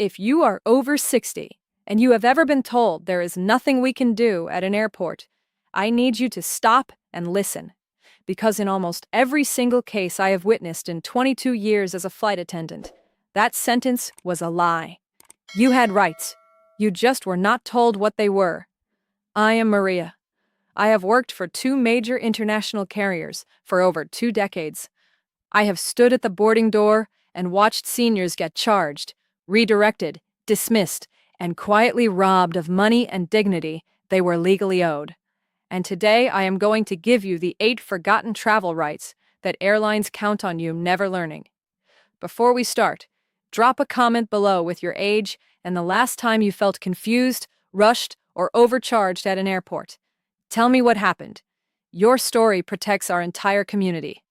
If you are over 60 and you have ever been told there is nothing we can do at an airport, I need you to stop and listen. Because in almost every single case I have witnessed in 22 years as a flight attendant, that sentence was a lie. You had rights. You just were not told what they were. I am Maria. I have worked for two major international carriers for over 2 decades. I have stood at the boarding door and watched seniors get charged, redirected, dismissed, and quietly robbed of money and dignity they were legally owed. And today I am going to give you the 8 forgotten travel rights that airlines count on you never learning. Before we start, drop a comment below with your age and the last time you felt confused, rushed, or overcharged at an airport. Tell me what happened. Your story protects our entire community.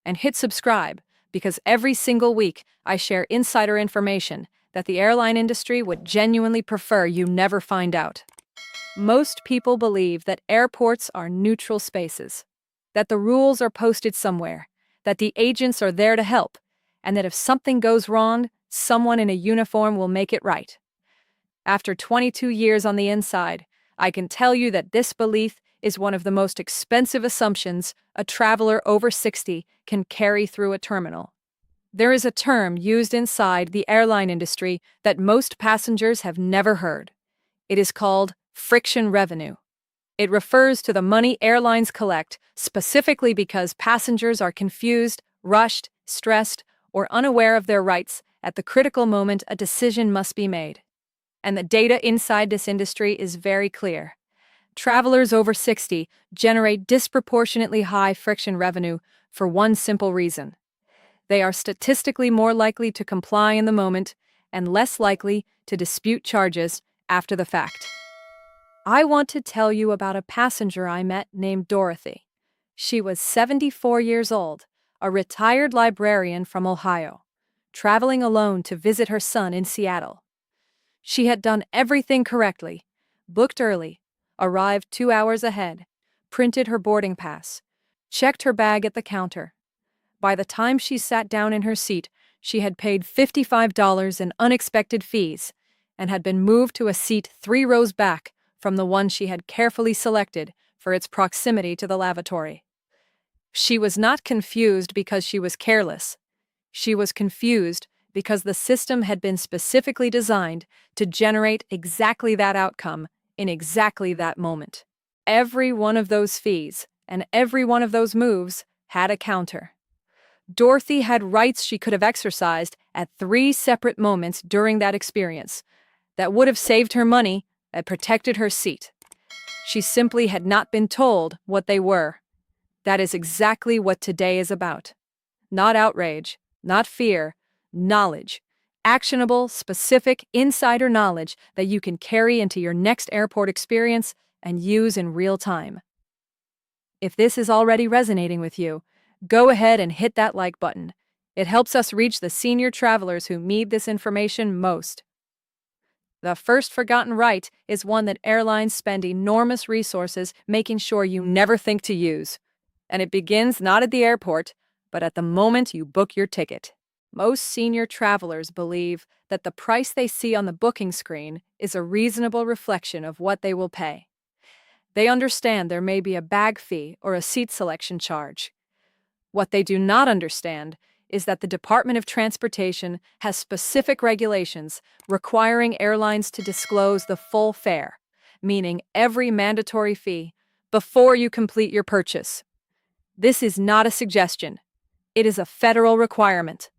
And hit subscribe, because every single week I share insider information that the airline industry would genuinely prefer you never find out. Most people believe that airports are neutral spaces, that the rules are posted somewhere, that the agents are there to help, and that if something goes wrong, someone in a uniform will make it right. After 22 years on the inside, I can tell you that this belief is one of the most expensive assumptions a traveler over 60 can carry through a terminal. There is a term used inside the airline industry that most passengers have never heard. It is called friction revenue. It refers to the money airlines collect specifically because passengers are confused, rushed, stressed, or unaware of their rights at the critical moment a decision must be made. And the data inside this industry is very clear. Travelers over 60 generate disproportionately high friction revenue for one simple reason. They are statistically more likely to comply in the moment and less likely to dispute charges after the fact. I want to tell you about a passenger I met named Dorothy. She was 74 years old, a retired librarian from Ohio, traveling alone to visit her son in Seattle. She had done everything correctly, booked early, arrived 2 hours ahead, printed her boarding pass, checked her bag at the counter. By the time she sat down in her seat, she had paid $55 in unexpected fees and had been moved to a seat 3 rows back from the one she had carefully selected for its proximity to the lavatory. She was not confused because she was careless. She was confused because the system had been specifically designed to generate exactly that outcome in exactly that moment. Every one of those fees and every one of those moves had a counter. Dorothy had rights she could have exercised at 3 separate moments during that experience that would have saved her money and protected her seat. She simply had not been told what they were. That is exactly what today is about. Not outrage, not fear, knowledge. Actionable, specific, insider knowledge that you can carry into your next airport experience and use in real time. If this is already resonating with you, go ahead and hit that like button. It helps us reach the senior travelers who need this information most. The first forgotten right is one that airlines spend enormous resources making sure you never think to use. And it begins not at the airport, but at the moment you book your ticket. Most senior travelers believe that the price they see on the booking screen is a reasonable reflection of what they will pay. They understand there may be a bag fee or a seat selection charge. What they do not understand is that the Department of Transportation has specific regulations requiring airlines to disclose the full fare, meaning every mandatory fee, before you complete your purchase. This is not a suggestion. It is a federal requirement.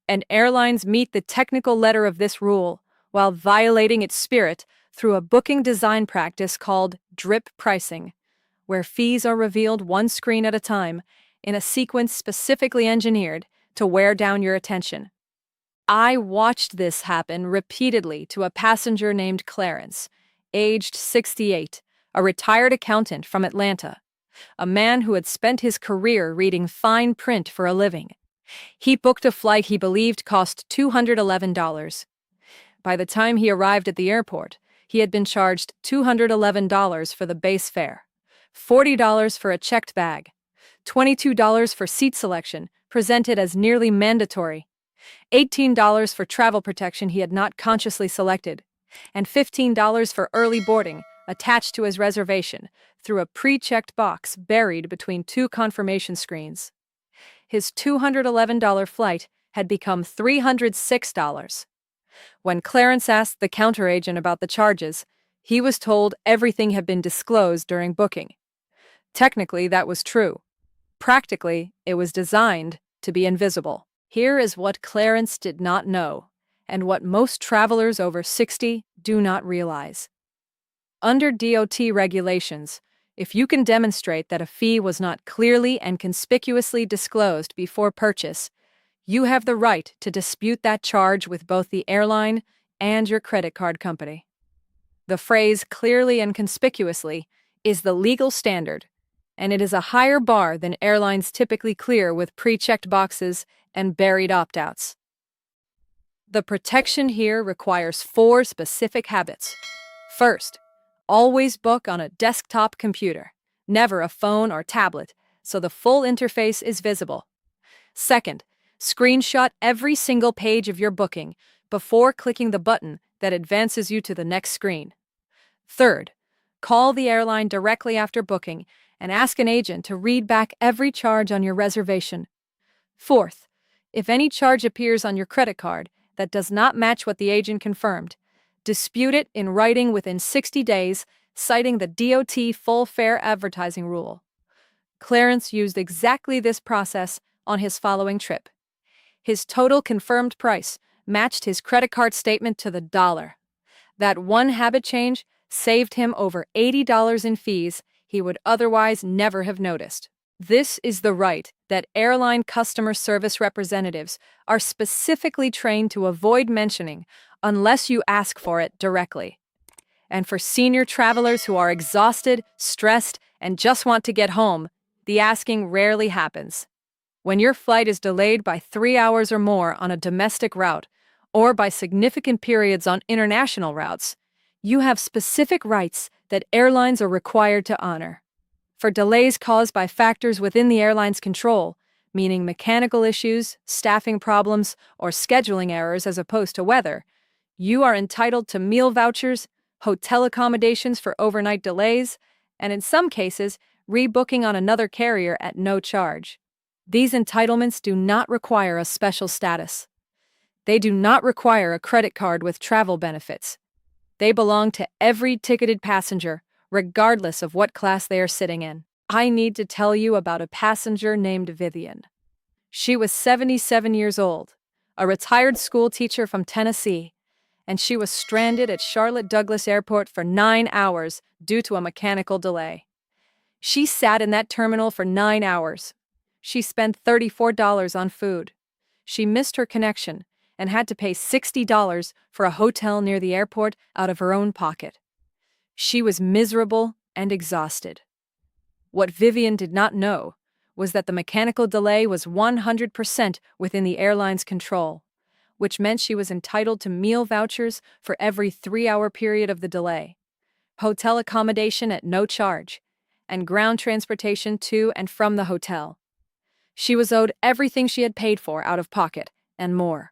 And airlines meet the technical letter of this rule while violating its spirit through a booking design practice called drip pricing, where fees are revealed one screen at a time in a sequence specifically engineered to wear down your attention. I watched this happen repeatedly to a passenger named Clarence, aged 68, a retired accountant from Atlanta, a man who had spent his career reading fine print for a living. He booked a flight he believed cost $211. By the time he arrived at the airport, he had been charged $211 for the base fare, $40 for a checked bag, $22 for seat selection, presented as nearly mandatory, $18 for travel protection he had not consciously selected, and $15 for early boarding attached to his reservation through a pre-checked box buried between two confirmation screens. His $211 flight had become $306. When Clarence asked the counter agent about the charges, he was told everything had been disclosed during booking. Technically, that was true. Practically, it was designed to be invisible. Here is what Clarence did not know, and what most travelers over 60 do not realize. Under DOT regulations, if you can demonstrate that a fee was not clearly and conspicuously disclosed before purchase, you have the right to dispute that charge with both the airline and your credit card company. The phrase clearly and conspicuously is the legal standard, and it is a higher bar than airlines typically clear with pre-checked boxes and buried opt-outs. The protection here requires 4 specific habits. First, always book on a desktop computer, never a phone or tablet, so the full interface is visible. Second, screenshot every single page of your booking before clicking the button that advances you to the next screen. Third, call the airline directly after booking and ask an agent to read back every charge on your reservation. Fourth, if any charge appears on your credit card that does not match what the agent confirmed, dispute it in writing within 60 days, citing the DOT full fare advertising rule. Clarence used exactly this process on his following trip. His total confirmed price matched his credit card statement to the dollar. That one habit change saved him over $80 in fees he would otherwise never have noticed. This is the right that airline customer service representatives are specifically trained to avoid mentioning unless you ask for it directly. And for senior travelers who are exhausted, stressed, and just want to get home, the asking rarely happens. When your flight is delayed by 3 hours or more on a domestic route, or by significant periods on international routes, you have specific rights that airlines are required to honor. For delays caused by factors within the airline's control, meaning mechanical issues, staffing problems, or scheduling errors as opposed to weather, you are entitled to meal vouchers, hotel accommodations for overnight delays, and in some cases, rebooking on another carrier at no charge. These entitlements do not require a special status. They do not require a credit card with travel benefits. They belong to every ticketed passenger, regardless of what class they are sitting in. I need to tell you about a passenger named Vivian. She was 77 years old, a retired school teacher from Tennessee, and she was stranded at Charlotte Douglas Airport for 9 hours due to a mechanical delay. She sat in that terminal for 9 hours. She spent $34 on food. She missed her connection and had to pay $60 for a hotel near the airport out of her own pocket. She was miserable and exhausted. What Vivian did not know was that the mechanical delay was 100% within the airline's control, which meant she was entitled to meal vouchers for every 3-hour period of the delay, hotel accommodation at no charge, and ground transportation to and from the hotel. She was owed everything she had paid for out of pocket, and more.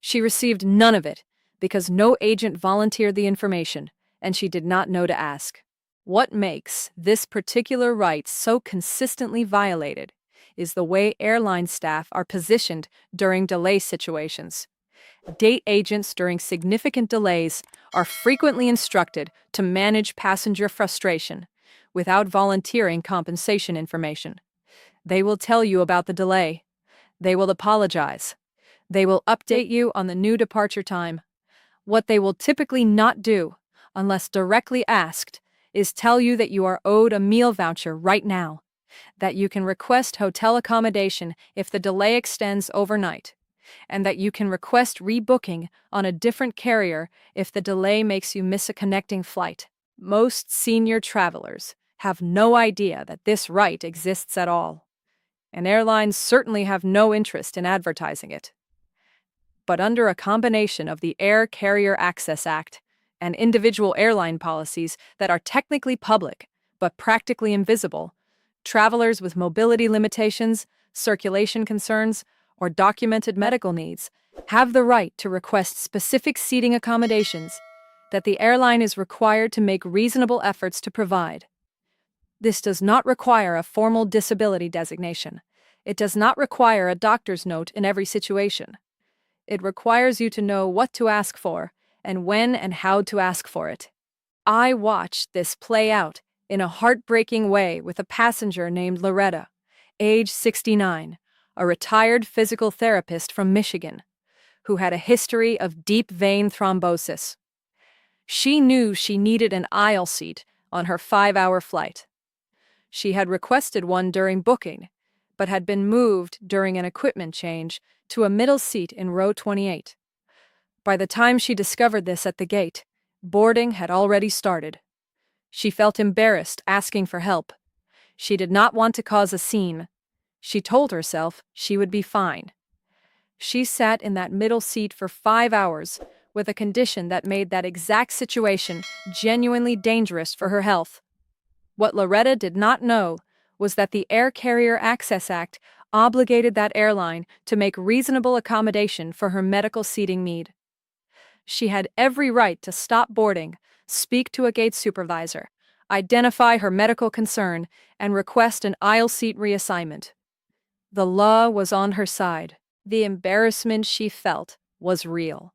She received none of it because no agent volunteered the information, and she did not know to ask. What makes this particular right so consistently violated is the way airline staff are positioned during delay situations. Gate agents during significant delays are frequently instructed to manage passenger frustration without volunteering compensation information. They will tell you about the delay. They will apologize. They will update you on the new departure time. What they will typically not do, unless directly asked, is tell you that you are owed a meal voucher right now, that you can request hotel accommodation if the delay extends overnight, and that you can request rebooking on a different carrier if the delay makes you miss a connecting flight. Most senior travelers have no idea that this right exists at all, and airlines certainly have no interest in advertising it. But under a combination of the Air Carrier Access Act and individual airline policies that are technically public but practically invisible, travelers with mobility limitations, circulation concerns, or documented medical needs have the right to request specific seating accommodations that the airline is required to make reasonable efforts to provide. This does not require a formal disability designation. It does not require a doctor's note in every situation. It requires you to know what to ask for and when and how to ask for it. I watched this play out in a heartbreaking way with a passenger named Loretta, age 69, a retired physical therapist from Michigan, who had a history of deep vein thrombosis. She knew she needed an aisle seat on her 5-hour flight. She had requested one during booking, but had been moved during an equipment change to a middle seat in row 28. By the time she discovered this at the gate, boarding had already started. She felt embarrassed asking for help. She did not want to cause a scene. She told herself she would be fine. She sat in that middle seat for 5 hours with a condition that made that exact situation genuinely dangerous for her health. What Loretta did not know was that the Air Carrier Access Act obligated that airline to make reasonable accommodation for her medical seating need. She had every right to stop boarding, speak to a gate supervisor, identify her medical concern, and request an aisle seat reassignment. The law was on her side. The embarrassment she felt was real.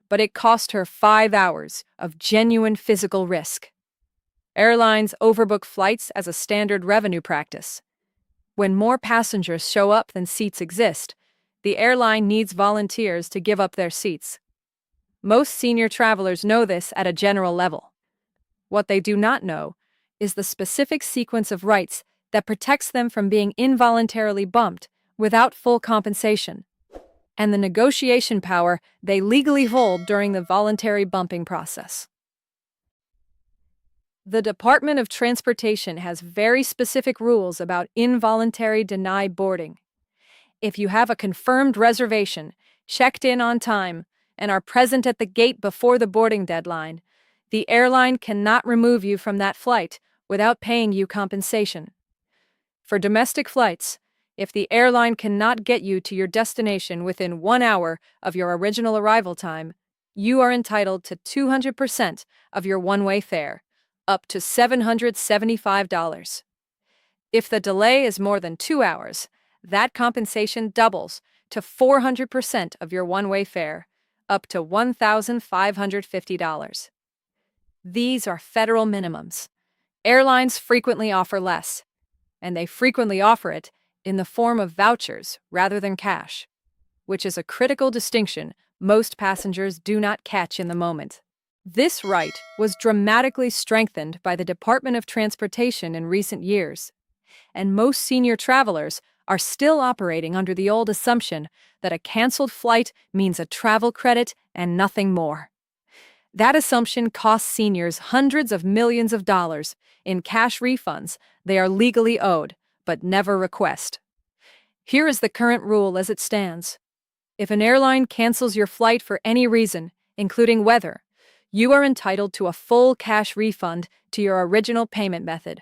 But it cost her 5 hours of genuine physical risk. Airlines overbook flights as a standard revenue practice. When more passengers show up than seats exist, the airline needs volunteers to give up their seats. Most senior travelers know this at a general level. What they do not know is the specific sequence of rights that protects them from being involuntarily bumped without full compensation, and the negotiation power they legally hold during the voluntary bumping process. The Department of Transportation has very specific rules about involuntary denied boarding. If you have a confirmed reservation, checked in on time, and are present at the gate before the boarding deadline, the airline cannot remove you from that flight without paying you compensation. For domestic flights, if the airline cannot get you to your destination within 1 hour of your original arrival time, you are entitled to 200% of your one-way fare, up to $775. If the delay is more than 2 hours, that compensation doubles to 400% of your one-way fare, up to $1,550. These are federal minimums. Airlines frequently offer less, and they frequently offer it in the form of vouchers rather than cash, which is a critical distinction most passengers do not catch in the moment. This right was dramatically strengthened by the Department of Transportation in recent years, and most senior travelers are still operating under the old assumption that a canceled flight means a travel credit and nothing more. That assumption costs seniors hundreds of millions of dollars in cash refunds they are legally owed, but never request. Here is the current rule as it stands. If an airline cancels your flight for any reason, including weather, you are entitled to a full cash refund to your original payment method.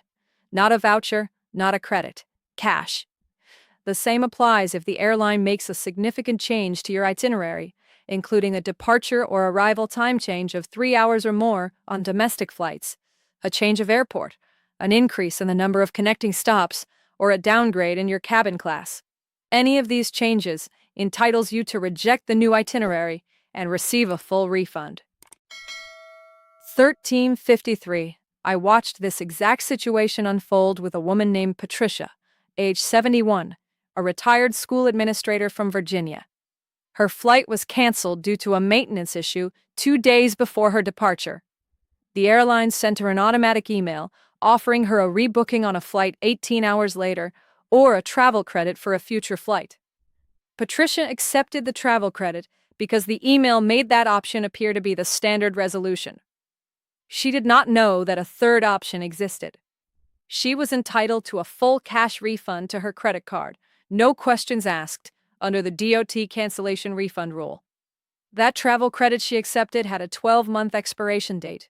Not a voucher, not a credit. Cash. The same applies if the airline makes a significant change to your itinerary, including a departure or arrival time change of 3 hours or more on domestic flights, a change of airport, an increase in the number of connecting stops, or a downgrade in your cabin class. Any of these changes entitles you to reject the new itinerary and receive a full refund. 1353. I watched this exact situation unfold with a woman named Patricia, age 71, a retired school administrator from Virginia. Her flight was canceled due to a maintenance issue 2 days before her departure. The airline sent her an automatic email offering her a rebooking on a flight 18 hours later or a travel credit for a future flight. Patricia accepted the travel credit because the email made that option appear to be the standard resolution. She did not know that a third option existed. She was entitled to a full cash refund to her credit card, no questions asked, under the DOT cancellation refund rule. That travel credit she accepted had a 12-month expiration date.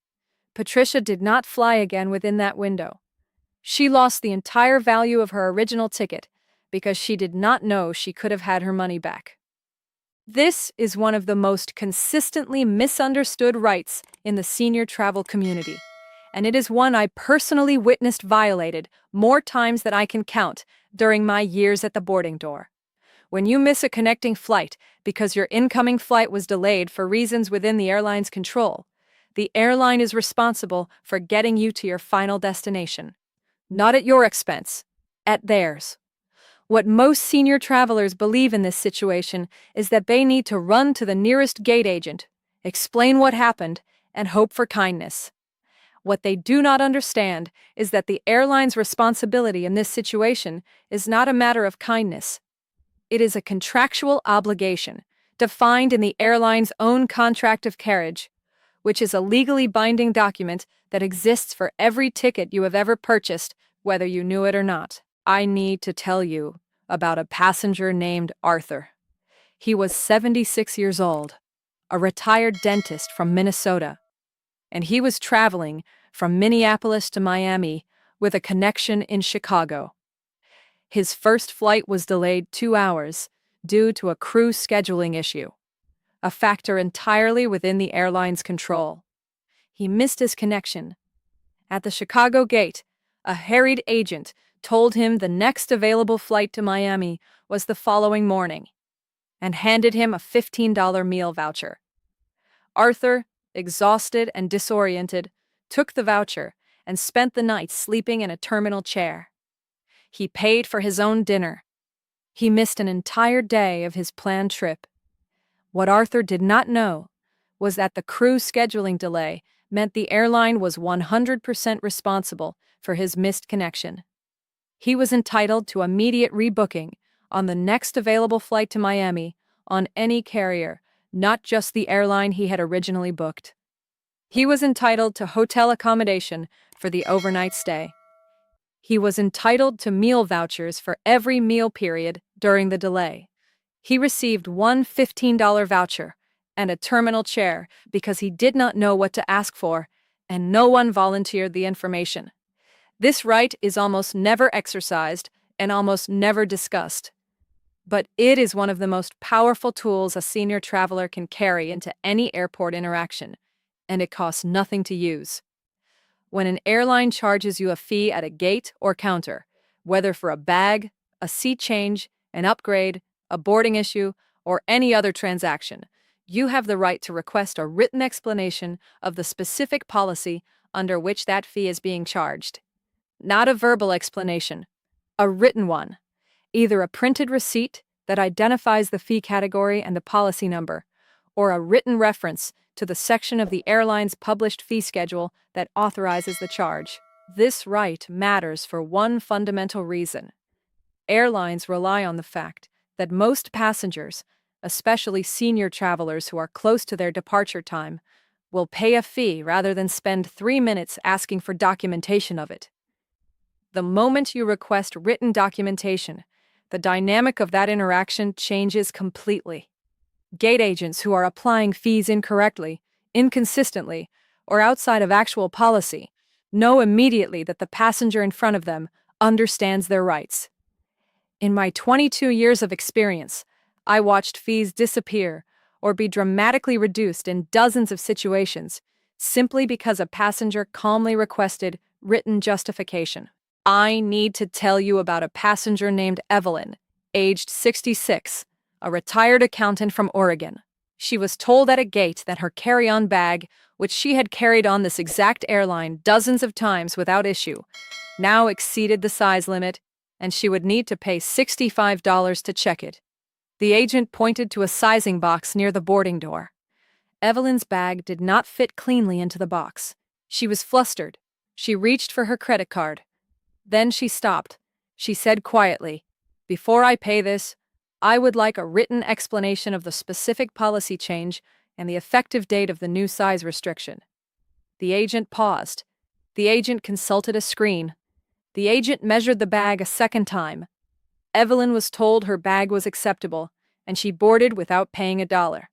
Patricia did not fly again within that window. She lost the entire value of her original ticket because she did not know she could have had her money back. This is one of the most consistently misunderstood rights in the senior travel community, and it is one I personally witnessed violated more times than I can count during my years at the boarding door. When you miss a connecting flight because your incoming flight was delayed for reasons within the airline's control, the airline is responsible for getting you to your final destination. Not at your expense, at theirs. What most senior travelers believe in this situation is that they need to run to the nearest gate agent, explain what happened, and hope for kindness. What they do not understand is that the airline's responsibility in this situation is not a matter of kindness. It is a contractual obligation, defined in the airline's own contract of carriage, which is a legally binding document that exists for every ticket you have ever purchased, whether you knew it or not. I need to tell you about a passenger named Arthur. He was 76 years old, a retired dentist from Minnesota, and he was traveling from Minneapolis to Miami with a connection in Chicago. His first flight was delayed 2 hours due to a crew scheduling issue, a factor entirely within the airline's control. He missed his connection. At the Chicago gate, a harried agent told him the next available flight to Miami was the following morning and handed him a $15 meal voucher. Arthur, exhausted and disoriented, took the voucher and spent the night sleeping in a terminal chair. He paid for his own dinner. He missed an entire day of his planned trip. What Arthur did not know was that the crew scheduling delay meant the airline was 100% responsible for his missed connection. He was entitled to immediate rebooking on the next available flight to Miami on any carrier, not just the airline he had originally booked. He was entitled to hotel accommodation for the overnight stay. He was entitled to meal vouchers for every meal period during the delay. He received one $15 voucher and a terminal chair because he did not know what to ask for, and no one volunteered the information. This right is almost never exercised and almost never discussed. But it is one of the most powerful tools a senior traveler can carry into any airport interaction, and it costs nothing to use. When an airline charges you a fee at a gate or counter, whether for a bag, a seat change, an upgrade, a boarding issue, or any other transaction, you have the right to request a written explanation of the specific policy under which that fee is being charged. Not a verbal explanation, a written one. Either a printed receipt that identifies the fee category and the policy number, or a written reference to the section of the airline's published fee schedule that authorizes the charge. This right matters for one fundamental reason. Airlines rely on the fact that most passengers, especially senior travelers who are close to their departure time, will pay a fee rather than spend 3 minutes asking for documentation of it. The moment you request written documentation, the dynamic of that interaction changes completely. Gate agents who are applying fees incorrectly, inconsistently, or outside of actual policy know immediately that the passenger in front of them understands their rights. In my 22 years of experience, I watched fees disappear or be dramatically reduced in dozens of situations simply because a passenger calmly requested written justification. I need to tell you about a passenger named Evelyn, aged 66, a retired accountant from Oregon. She was told at a gate that her carry-on bag, which she had carried on this exact airline dozens of times without issue, now exceeded the size limit, and she would need to pay $65 to check it. The agent pointed to a sizing box near the boarding door. Evelyn's bag did not fit cleanly into the box. She was flustered. She reached for her credit card. Then she stopped. She said quietly, "Before I pay this, I would like a written explanation of the specific policy change and the effective date of the new size restriction." The agent paused. The agent consulted a screen. The agent measured the bag a second time. Evelyn was told her bag was acceptable, and she boarded without paying $1.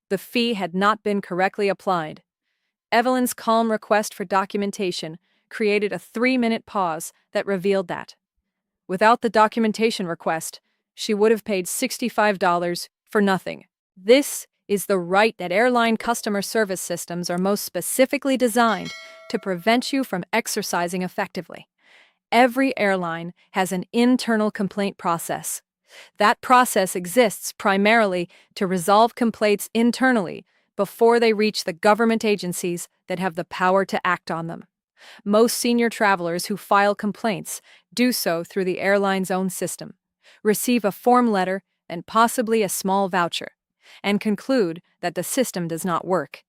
The fee had not been correctly applied. Evelyn's calm request for documentation created a 3-minute pause that revealed that, without the documentation request, she would have paid $65 for nothing. This is the right that airline customer service systems are most specifically designed to prevent you from exercising effectively. Every airline has an internal complaint process. That process exists primarily to resolve complaints internally before they reach the government agencies that have the power to act on them. Most senior travelers who file complaints do so through the airline's own system, receive a form letter and possibly a small voucher, and conclude that the system does not work.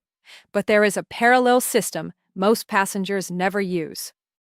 But there is a parallel system most passengers never use.